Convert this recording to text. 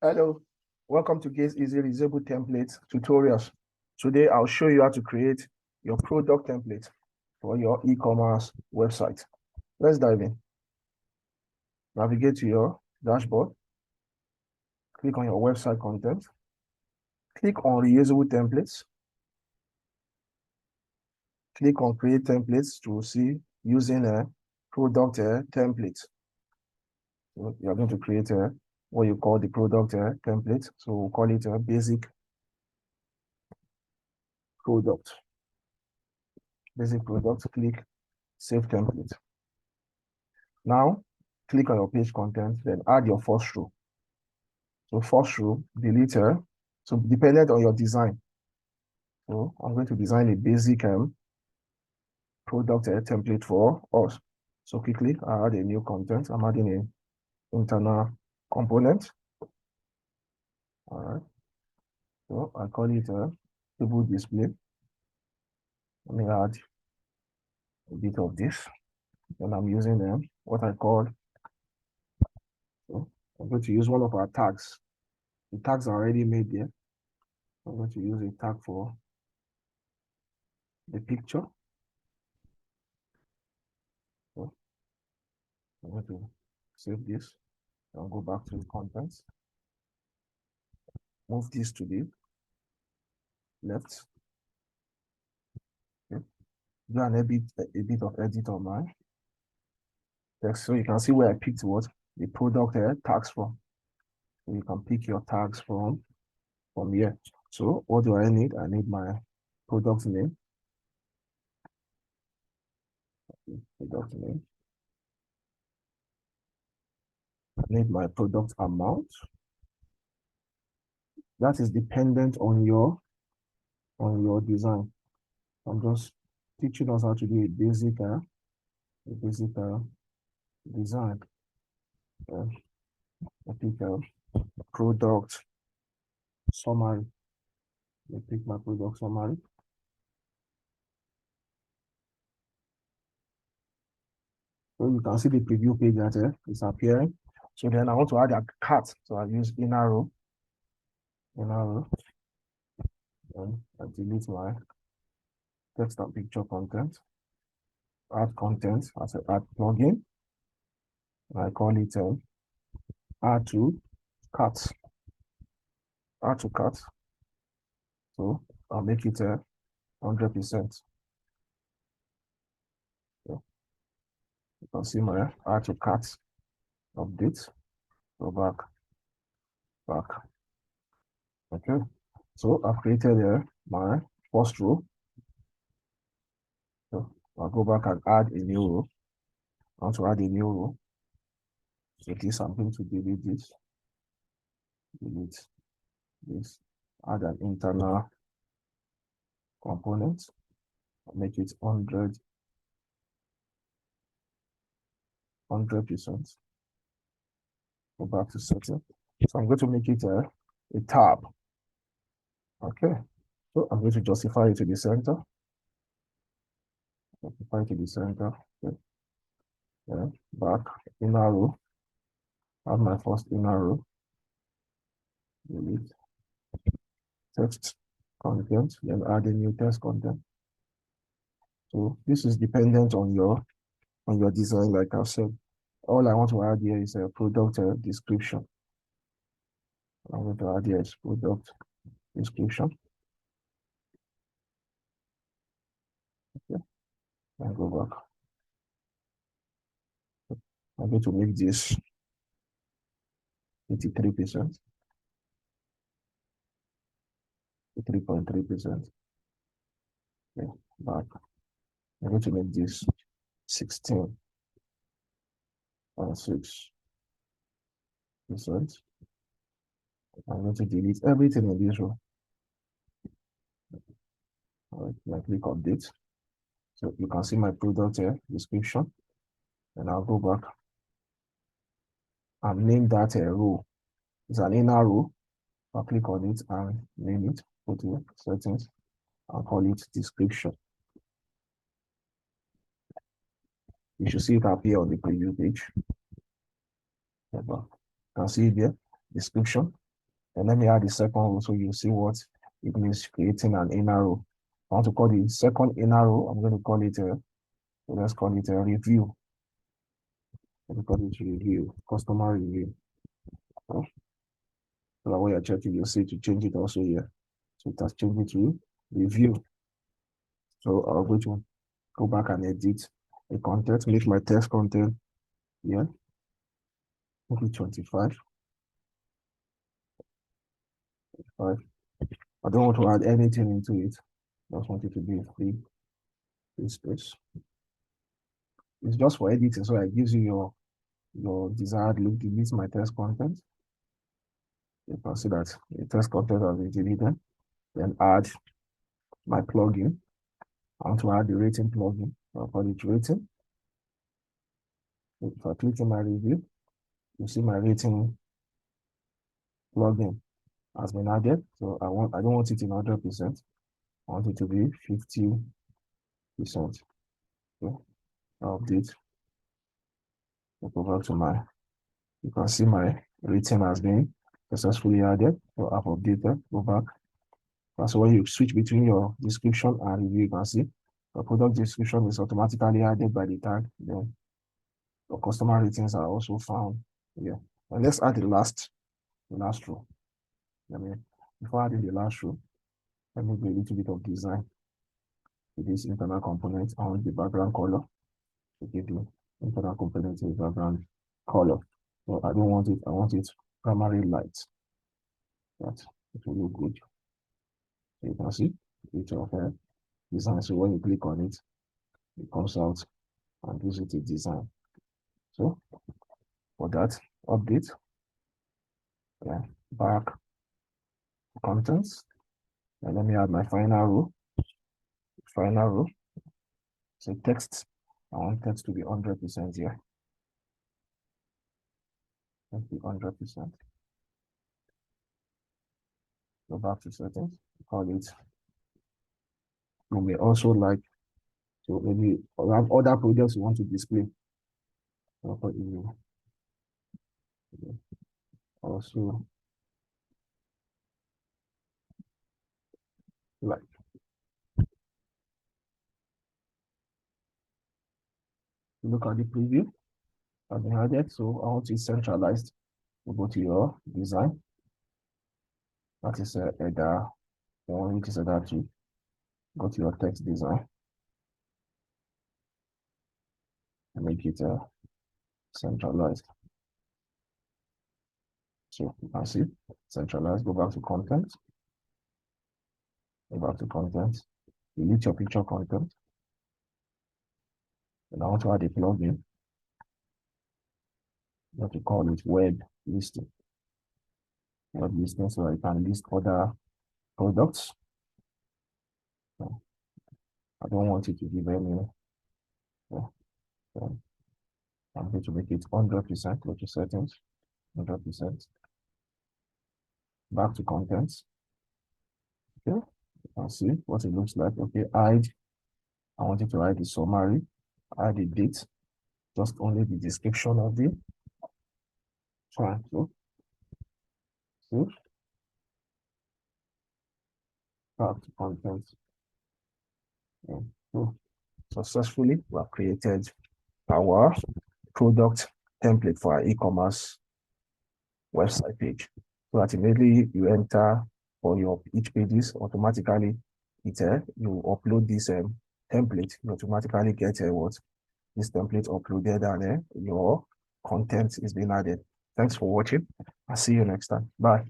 Hello, welcome to Gaze Easy Reusable Templates tutorials. Today, I'll show you how to create your product template for your e-commerce website. Let's dive in. Navigate to your dashboard. Click on your website content. Click on Reusable Templates. Click on Create Templates to see using a product template. So you're going to create what you call the product template. So we'll call it a basic product. Basic product, click Save Template. Now, click on your page content, then add your first row. So first row, delete here. So dependent on your design. So I'm going to design a basic product template for us. So quickly, I add a new content. I'm adding an internal component. All right. So I call it a table display. Let me add a bit of this. And I'm using what I call, so I'm going to use one of our tags. The tags are already made there. I'm going to use a tag for the picture. So I'm going to save this and go back to the contents. Move this to the left. Okay. Do a bit of edit on my text. So you can see where I picked what the product tags from. So you can pick your tags from here. So what do I need? I need my product name. Product name. I need my product amount. That is dependent on your design. I'm just teaching us how to do a basic design. I pick product summary. I pick my product summary. So you can see the preview page that is appearing. So then I want to add a cart. So I use inner row. And I delete my text and picture content. Add content as an add plugin. I call it add to cart. Add to cart. So I'll make it 100%. So you can see my add to cart update. Go back. Okay. So I've created my first row. So I'll go back and add a new row. I want to add a new row. So this, I'm going to delete this. Delete this. Add an internal component. Make it 100%. Go back to setting. So I'm going to make it a tab. Okay. So I'm going to justify it to the center. Justify to the center. Okay. Yeah. Back inner row. Add my first inner row. Delete text content. Then add a new text content. So this is dependent on your design, like I said. All I want to add here is a product description. I'm going to add here is product description. Okay, and go back. I'm going to make this 83%, 3.3%. Okay, back. I'm going to make this 16.6%. I'm going to delete everything in this row. All right, I click update. So you can see my product description. And I'll go back and name that row. It's an inner row. I'll click on it and name it. Go to settings. I'll call it description. You should see it appear on the preview page. You can see it there, description. And let me add the second row so you see what it means creating an inner row. I want to call the second inner row, I'm going to call it let's call it a review. Let me call it review, customer review. So that way you're checking, you'll see to change it also here. So it has changed it to review. So I'm going to go back and edit the content, make my text content here. Make it 25. 5. I don't want to add anything into it. I just want it to be a free space. It's just for editing, so it gives you your desired look. Delete my text content. You can see that the text content has been deleted. Then add my plugin. I want to add the rating plugin. I'll call it rating. If I click on my review, you see my rating plugin has been added. So I don't want it in 100%. I want it to be 50%. So I'll update. I'll go back to my, you can see my rating has been successfully added. So I've updated. Go back. So when you switch between your description and review, you can see the product description is automatically added by the tag. Then the customer ratings are also found here. And let's add the last row. Before adding the last row, let me do a little bit of design with this internal component. I want the background color to give the internal component a background color. So I don't want it, I want it primary light. That it will look good. So you can see it's of design. So when you click on it, it comes out and gives it a design. So for that, update, back contents, and let me add my final row. So text, I want text to be 100% here. Let's be 100%. Go back to settings, call it. You may also like to maybe have other products you want to display. Also like look at the preview I've been added. So I want it centralized. You go to your design. That is a header one, which is a header 2. Go to your text design and make it centralized. So you can see centralized. Go back to content. Go back to content. Delete your picture content. And I want to add a plugin. You have to call it web listing. Web listing, so I can list other products. So I don't want it to give any. So I'm going to make it 100%. Go to settings, 100%. Back to contents. Okay, you can see what it looks like. Okay, I want you to hide the summary, hide the date, just only the description of the fine. So back to content. So successfully, we have created our product template for our e-commerce website page. So that immediately you enter on your each pages, automatically you upload this template, you automatically get what this template uploaded, and your content is being added. Thanks for watching. I'll see you next time. Bye.